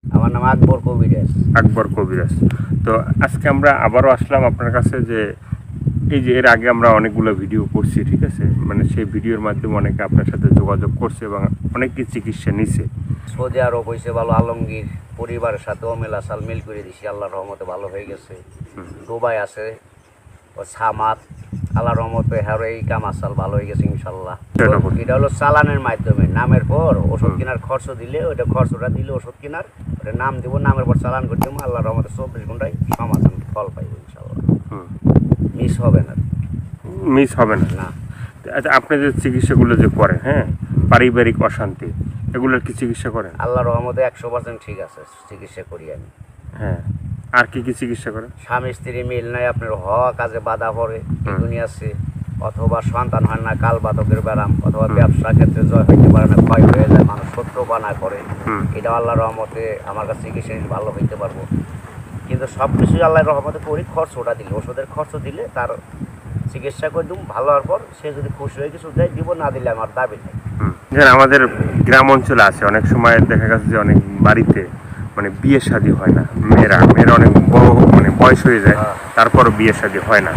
আমার নাম আকবর কবিরাজ। আকবর কবিরাজ। তো আজকে আমরা আবারও আসলাম আপনার কাছে যে এই যে এর আগে আমরা অনেকগুলো ভিডিও করছি, ঠিক আছে, মানে সেই ভিডিওর মাধ্যমে অনেকে আপনার সাথে যোগাযোগ করছে এবং অনেকে চিকিৎসা নিছে। সৌদি আরব হয়েছে ভালো, আলমগীর পরিবারের সাথেও মেলাসাল মিল করে দিছি, আল্লাহর রহমতে ভালো হয়ে গেছে। দুবাই আছে ও সামাত, আল্লাহর রহমতে হ্যারো এই কামাসাল ভালো হয়ে গেছে ইনশাল্লাহ। এটা হলো চালানের মাধ্যমে, নামের পর ওষুধ কেনার খরচ দিলে ওইটা খরচটা দিলে ওষুধ কেনার ওটা নাম দিব, নামের পর চালান করে দেবো, আল্লাহর রহমতে 24 ঘন্টায় সমাধান ফল পাইব ইনশাল্লাহ। মিস হবে না, মিস হবে না। না। আচ্ছা, আপনি যে চিকিৎসাগুলো যে করেন, হ্যাঁ, পারিবারিক অশান্তি এগুলোর কি চিকিৎসা করেন? আল্লাহর রহমতে 100% ঠিক আছে, চিকিৎসা করি আমি। হ্যাঁ, আর কি কি চিকিৎসা করেন? স্বামী স্ত্রী মিল নাই, আপনার হওয়া কাজে বাধা পড়ে এই দুনিয়াছে, অথবা সন্তান হয় না, কাল বাতকের ব্যারাম, অথবা ব্যবসা ক্ষেত্রে জয় হইতে পারে না, ক্ষয় হয়ে যায়, মানুষ শত্রু বানা করে, এটা আল্লাহর রহমতে আমার কাছে চিকিৎসা নিলে ভালো হইতে পারবো। কিন্তু সব কিছুই আল্লাহর রহমতে করি, খরচটা দিলে, ওষুধের খরচ দিলে তার চিকিৎসা করে দিব, ভালো হওয়ার পর সে যদি খুশি হয়ে কিছু দেয় দিব, না দিলে আমার দাবি নেই। যেমন আমাদের গ্রাম অঞ্চলে আছে অনেক সময় দেখা গেছে যে অনেক বাড়িতে মানে বিয়ে শাদী হয় না, মেয়েরা অনেক বড় মানে বয়স হয়ে যায়, তারপরও বিয়ে শাদী হয় না।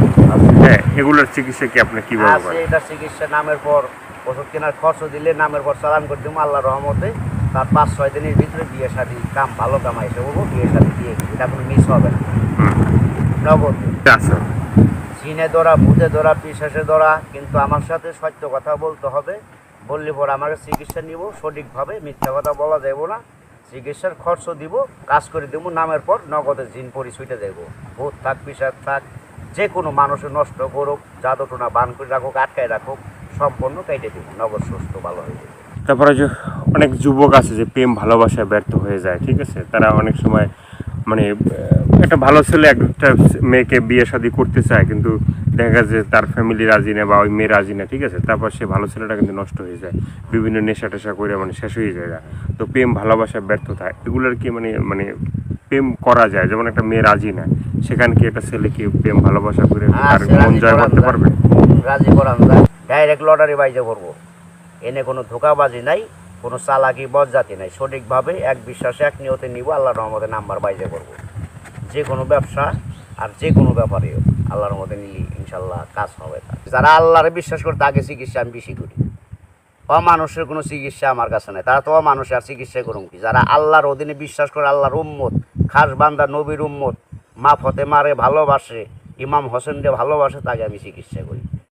হ্যাঁ, এগুলোর চিকিৎসা কি আপনি কিভাবে আছে করেন? এটা চিকিৎসা, নামের পর ওষুধ কেনার খরচ দিলে, নামের পর চালান করে দেবো, আল্লাহর রহমতে তার 5-6 দিনের ভিতরে বিয়ে শাদী কাম ভালো কামাই এসে বলবো, বিয়ে শাদী দিয়ে দিবি, এটা কোনো মিস হবে না। নগদ আচ্ছা, চিনে ধরা, ভূতে ধরা, পিশাচে ধরা, কিন্তু আমার সাথে সত্য কথা বলতে হবে, বললে পর আমাকে চিকিৎসা নিব সঠিকভাবে, মিথ্যা কথা বলা যাব না, চিকিৎসার খরচ দিব, কাজ করে দেবো, নামের পর নগদের জিন পরিচয়টা দেবো। ভূত থাক, পিশাচ থাক, যে কোনো মানুষের নষ্ট করুক, জাদুটোনা বান করে রাখুক, আটকায় রাখুক, সম্পূর্ণ কেটে দেবো, নগদ সুস্থ ভালো হয়ে যাবে। তারপরে যে অনেক যুবক আছে যে প্রেম ভালোবাসায় ব্যর্থ হয়ে যায়, ঠিক আছে, তারা অনেক সময় মানে একটা ভালো ছেলে একটা মেয়েকে বিয়ে শাদী করতে চায়, কিন্তু দেখা যায় যে তার ফ্যামিলি রাজি না বা ওই মেয়ে রাজি না, ঠিক আছে, তারপর সে ভালো ছেলেটা কিন্তু নষ্ট হয়ে যায়, বিভিন্ন নেশা টেশা করে মানে শেষ হয়ে যায়। তো প্রেম ভালোবাসায় ব্যর্থতা এগুলোর কি মানে মানে প্রেম করা যায়, যেমন একটা মেয়ে রাজি না, সেখানে কি একটা ছেলে কি প্রেম ভালোবাসা করে তার মন জয় করতে পারবে? রাজি করান যায়, ডাইরেক্ট লটারি বাইজে করবো, এনে কোনো ধোকাবাজি নাই, কোনো চালাকি বজ্জাতি নাই, সঠিকভাবে এক বিশ্বাসে এক নিয়তে নিব, আল্লাহর রহমতে নাম্বার বাইজে করবো। যে কোনো ব্যবসা আর যে কোনো ব্যাপারে আল্লাহর রহমতে নিলি ইনশাল্লাহ কাজ হবে। যারা আল্লাহরে বিশ্বাস করে তাকে চিকিৎসা আমি বেশি করি, অমানুষের কোনো চিকিৎসা আমার কাছে নেই, তারা তো অমানুষ আর চিকিৎসা করুন কি। যারা আল্লাহর অধীনে বিশ্বাস করে, আল্লাহর উম্মত, খাস বান্দা নবীর উম্মত, মা ফতেমারে ভালোবাসে, ইমাম হোসেনকে ভালোবাসে, তাকে আমি চিকিৎসা করি।